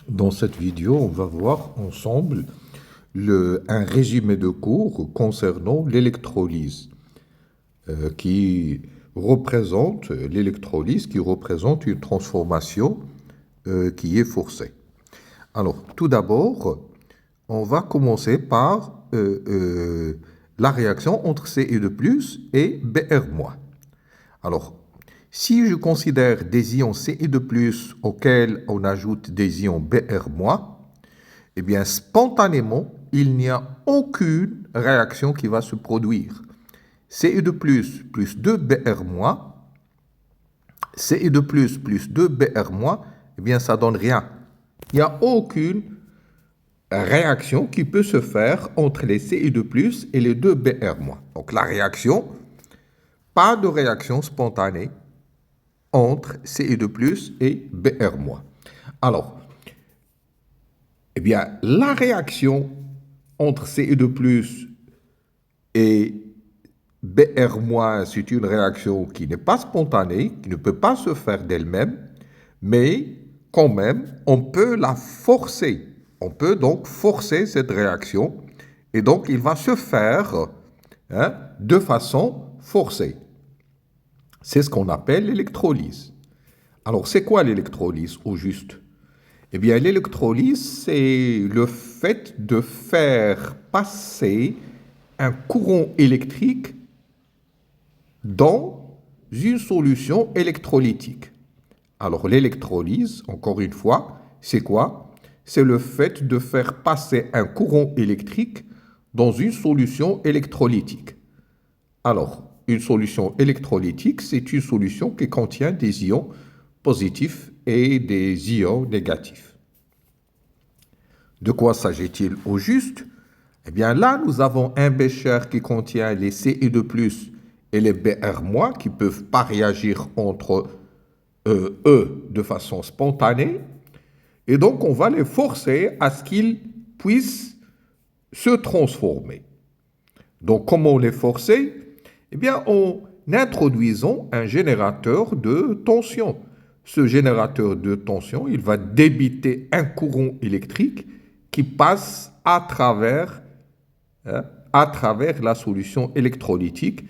Dans cette vidéo, on va voir ensemble un résumé de cours concernant l'électrolyse, qui qui représente une transformation qui est forcée. Alors, tout d'abord, on va commencer par la réaction entre Ce2+ et Br-. Alors, si je considère des ions Ce2+ auxquels on ajoute des ions Br-, eh bien, spontanément, il n'y a aucune réaction qui va se produire. Ce2+ plus 2Br-, Ce2+ plus 2Br-, eh bien, ça donne rien. Il n'y a aucune réaction qui peut se faire entre les Ce2+ et les 2Br-. Donc, la réaction, pas de réaction spontanée entre Ce2+ et Br-. Alors, eh bien, la réaction entre Ce2+ et Br-, c'est une réaction qui n'est pas spontanée, qui ne peut pas se faire d'elle-même, mais quand même, on peut la forcer. On peut donc forcer cette réaction, et donc il va se faire de façon forcée. C'est ce qu'on appelle l'électrolyse. Alors, c'est quoi l'électrolyse au juste? Eh bien, l'électrolyse, c'est le fait de faire passer un courant électrique dans une solution électrolytique. Alors, l'électrolyse, encore une fois, c'est quoi? C'est le fait de faire passer un courant électrique dans une solution électrolytique. Alors, une solution électrolytique, c'est une solution qui contient des ions positifs et des ions négatifs. De quoi s'agit-il au juste? Eh bien là, nous avons un bécher qui contient les Ce2+ et les Br- qui ne peuvent pas réagir entre eux de façon spontanée. Et donc, on va les forcer à ce qu'ils puissent se transformer. Donc, comment les forcer? Eh bien, en introduisant un générateur de tension. Ce générateur de tension, il va débiter un courant électrique qui passe à travers la solution électrolytique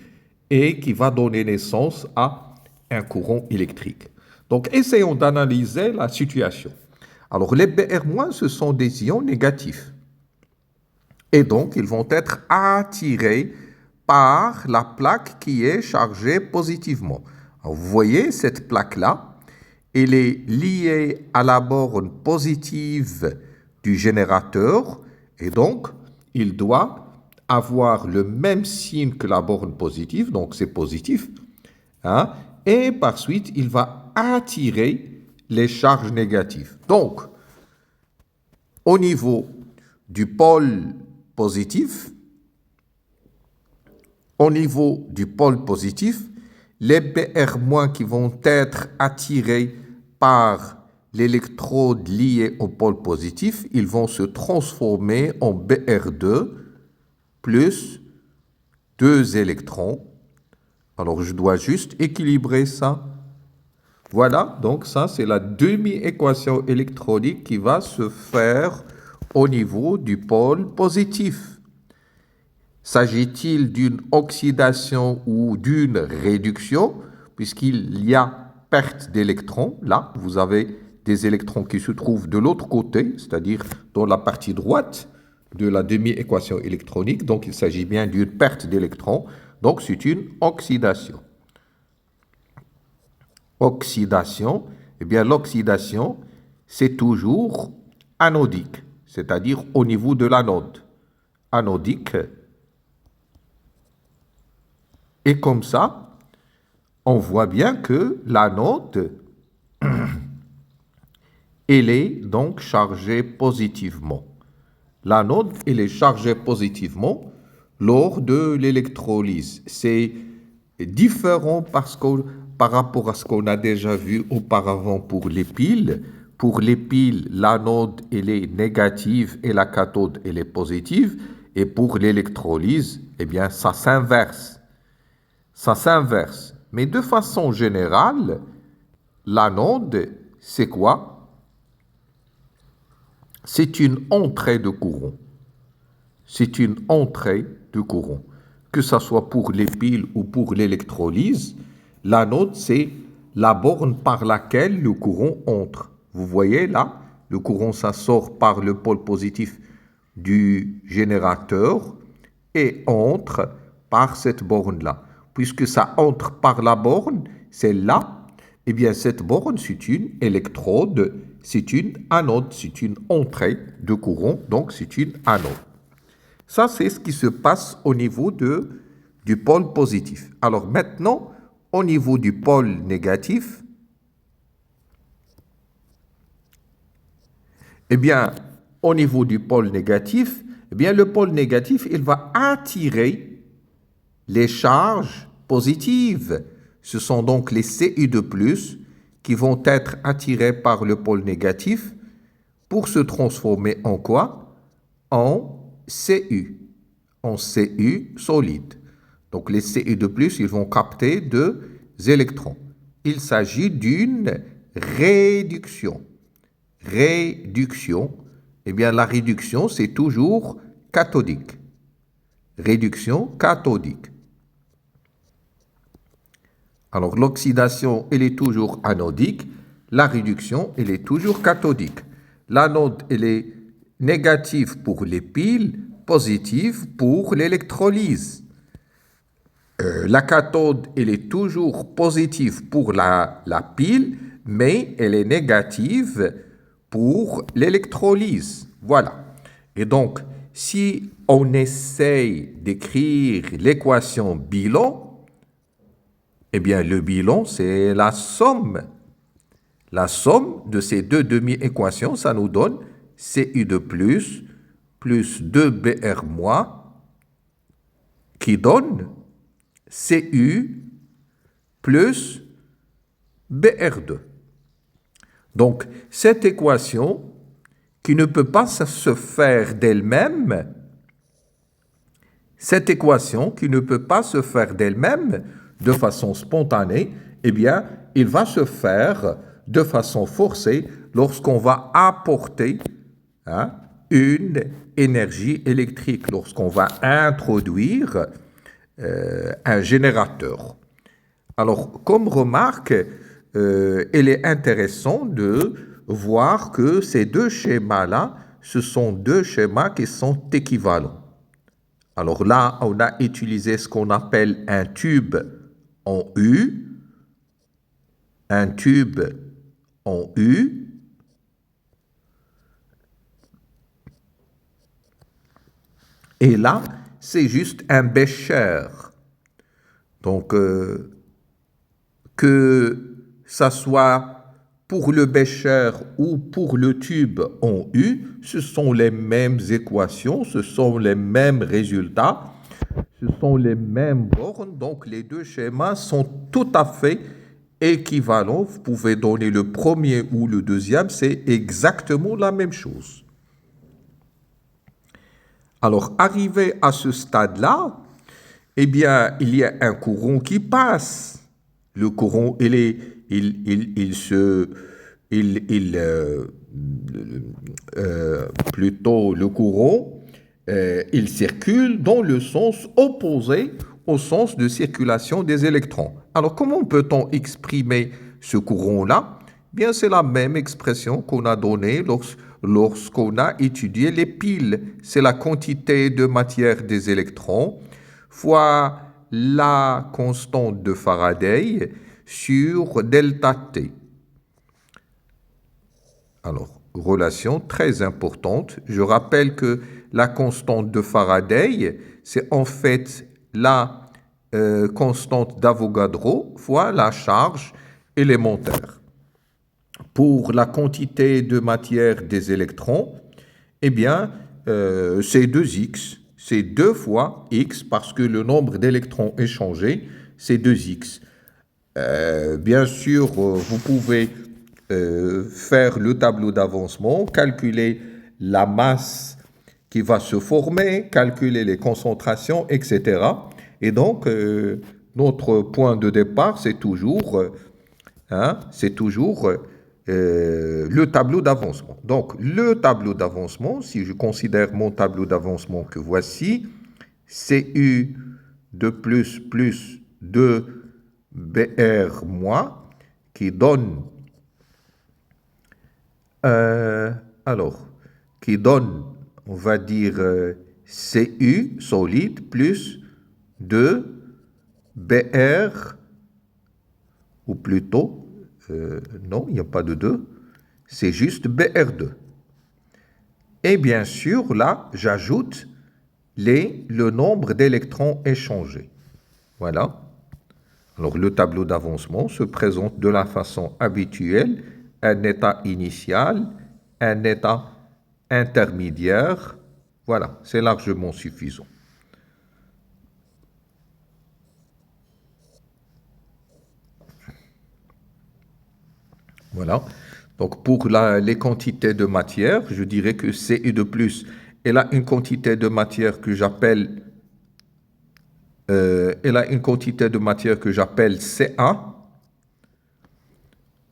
et qui va donner naissance à un courant électrique. Donc, essayons d'analyser la situation. Alors, les Br-, ce sont des ions négatifs. Et donc, ils vont être attirés par la plaque qui est chargée positivement. Alors, vous voyez, cette plaque-là, elle est liée à la borne positive du générateur, et donc, il doit avoir le même signe que la borne positive, donc c'est positif, et par suite, il va attirer les charges négatives. Donc, au niveau du pôle positif, les Br- qui vont être attirés par l'électrode liée au pôle positif, ils vont se transformer en Br2 plus 2 électrons. Alors, je dois juste équilibrer ça. Voilà, donc ça, c'est la demi-équation électronique qui va se faire au niveau du pôle positif. S'agit-il d'une oxydation ou d'une réduction? Puisqu'il y a perte d'électrons. Là, vous avez des électrons qui se trouvent de l'autre côté, c'est-à-dire dans la partie droite de la demi-équation électronique. Donc, il s'agit bien d'une perte d'électrons. Donc, c'est une oxydation. Oxydation, eh bien, l'oxydation, c'est toujours anodique, c'est-à-dire au niveau de l'anode. Anodique. Et comme ça, on voit bien que l'anode, elle est donc chargée positivement. L'anode, elle est chargée positivement lors de l'électrolyse. C'est différent par rapport à ce qu'on a déjà vu auparavant pour les piles. Pour les piles, l'anode, elle est négative et la cathode, elle est positive. Et pour l'électrolyse, eh bien, ça s'inverse. Ça s'inverse. Mais de façon générale, l'anode, c'est quoi? c'est une entrée de courant. C'est une entrée de courant. Que ce soit pour les piles ou pour l'électrolyse, l'anode, c'est la borne par laquelle le courant entre. Vous voyez là, le courant, ça sort par le pôle positif du générateur et entre par cette borne-là. Puisque ça entre par la borne, celle-là, eh bien cette borne, c'est une électrode, c'est une anode, c'est une entrée de courant, donc c'est une anode. Ça, c'est ce qui se passe au niveau du pôle positif. Alors maintenant, au niveau du pôle négatif, eh bien, au niveau du pôle négatif, eh bien, le pôle négatif, il va attirer les charges positives. Ce sont donc les Cu2+, qui vont être attirés par le pôle négatif pour se transformer en quoi? En Cu, en Cu solide. Donc les Cu2+, ils vont capter des électrons. Il s'agit d'une réduction. Réduction, eh bien la réduction, c'est toujours cathodique. Réduction cathodique. Alors l'oxydation, elle est toujours anodique. La réduction, elle est toujours cathodique. L'anode, elle est négative pour les piles, positive pour l'électrolyse. La cathode, elle est toujours positive pour la pile, mais elle est négative pour l'électrolyse. Voilà. Et donc, si on essaye d'écrire l'équation bilan, eh bien, le bilan, c'est la somme. La somme de ces deux demi-équations, ça nous donne Cu2 plus 2Br- qui donne Cu plus Br2. Donc, cette équation qui ne peut pas se faire d'elle-même, cette équation qui ne peut pas se faire d'elle-même de façon spontanée, eh bien, il va se faire de façon forcée lorsqu'on va apporter une énergie électrique, lorsqu'on va introduire un générateur. Alors, comme remarque, il est intéressant de voir que ces deux schémas-là, ce sont deux schémas qui sont équivalents. Alors là, on a utilisé ce qu'on appelle un tube en U, un tube en U, et là, c'est juste un bécher. Donc, que ça soit pour le bécher ou pour le tube en U, ce sont les mêmes équations, ce sont les mêmes résultats, ce sont les mêmes bornes, donc les deux schémas sont tout à fait équivalents. Vous pouvez donner le premier ou le deuxième, c'est exactement la même chose. Alors, arrivé à ce stade-là, eh bien, il y a un courant qui passe. Le courant, plutôt le courant, il circule dans le sens opposé au sens de circulation des électrons. Alors, comment peut-on exprimer ce courant-là? Bien, c'est la même expression qu'on a donnée lorsqu'on a étudié les piles. C'est la quantité de matière des électrons fois la constante de Faraday sur delta T. Alors, relation très importante. Je rappelle que la constante de Faraday, c'est en fait la constante d'Avogadro fois la charge élémentaire. Pour la quantité de matière des électrons, eh bien, c'est 2x. C'est 2 fois x parce que le nombre d'électrons échangés, c'est 2x. Bien sûr, vous pouvez faire le tableau d'avancement, calculer la masse qui va se former, calculer les concentrations, etc. Et donc, notre point de départ, c'est toujours le tableau d'avancement. Donc, le tableau d'avancement, si je considère mon tableau d'avancement que voici, CU de plus 2 BR moins, qui donne, on va dire, CU solide plus 2 BR, ou plutôt, non, il n'y a pas de 2, c'est juste BR2. Et bien sûr, là, j'ajoute le nombre d'électrons échangés. Voilà. Alors, le tableau d'avancement se présente de la façon habituelle, un état initial, un état intermédiaire. Voilà, c'est largement suffisant. Voilà. Donc, pour les quantités de matière, je dirais que CU de plus, elle a une quantité de matière que j'appelle CA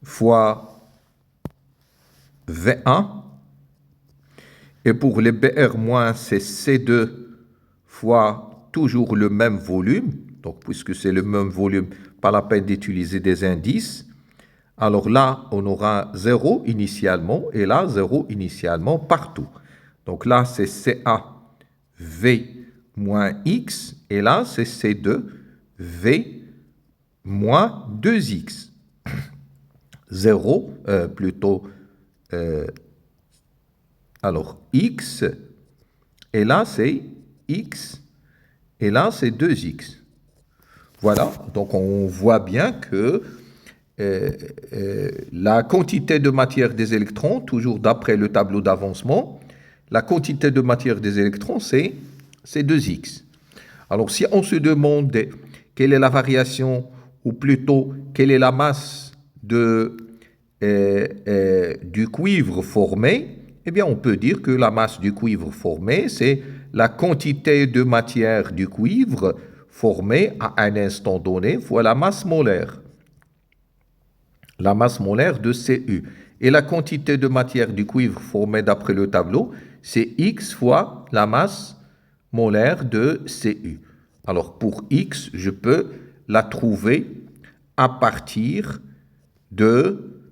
fois V1. Et pour les BR-, c'est C2 fois toujours le même volume. Donc, puisque c'est le même volume, pas la peine d'utiliser des indices. Alors là, on aura 0 initialement, et là, 0 initialement partout. Donc là, c'est CA V moins X, et là, c'est C2 V moins 2X. 0, alors X, et là, c'est X, et là, c'est 2X. Voilà, donc on voit bien que la quantité de matière des électrons, toujours d'après le tableau d'avancement, la quantité de matière des électrons, c'est 2x. Alors, si on se demande quelle est la variation, ou plutôt quelle est la masse du cuivre formé, eh bien, on peut dire que la masse du cuivre formé, c'est la quantité de matière du cuivre formée à un instant donné fois la masse molaire. La masse molaire de Cu. Et la quantité de matière du cuivre formée d'après le tableau, c'est X fois la masse molaire de Cu. Alors pour X, je peux la trouver à partir de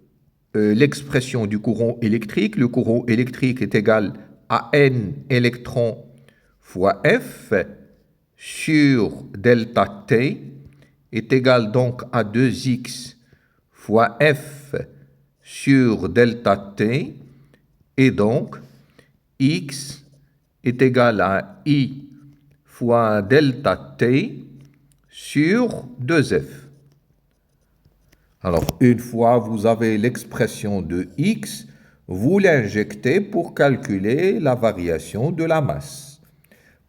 l'expression du courant électrique. Le courant électrique est égal à N électrons fois F sur delta T est égal donc à 2X fois F sur delta T, et donc X est égal à I fois delta T sur 2F. Alors, une fois vous avez l'expression de X, vous l'injectez pour calculer la variation de la masse.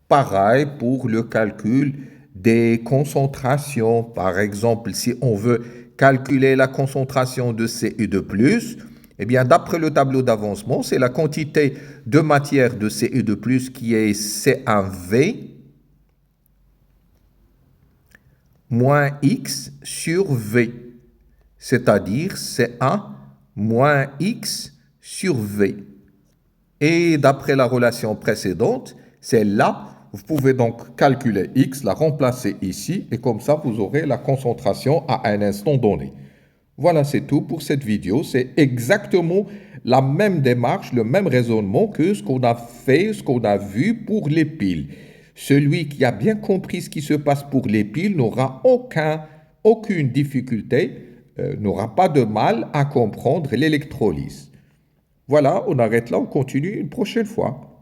Pareil pour le calcul des concentrations. Par exemple, si on veut calculer la concentration de Cu2+, eh bien, d'après le tableau d'avancement, c'est la quantité de matière de Cu2+, qui est C1V moins X sur V, c'est-à-dire C1 moins X sur V. Et d'après la relation précédente, c'est là. Vous pouvez donc calculer X, la remplacer ici, et comme ça, vous aurez la concentration à un instant donné. Voilà, c'est tout pour cette vidéo. C'est exactement la même démarche, le même raisonnement que ce qu'on a fait, ce qu'on a vu pour les piles. Celui qui a bien compris ce qui se passe pour les piles n'aura aucune difficulté, n'aura pas de mal à comprendre l'électrolyse. Voilà, on arrête là, on continue une prochaine fois.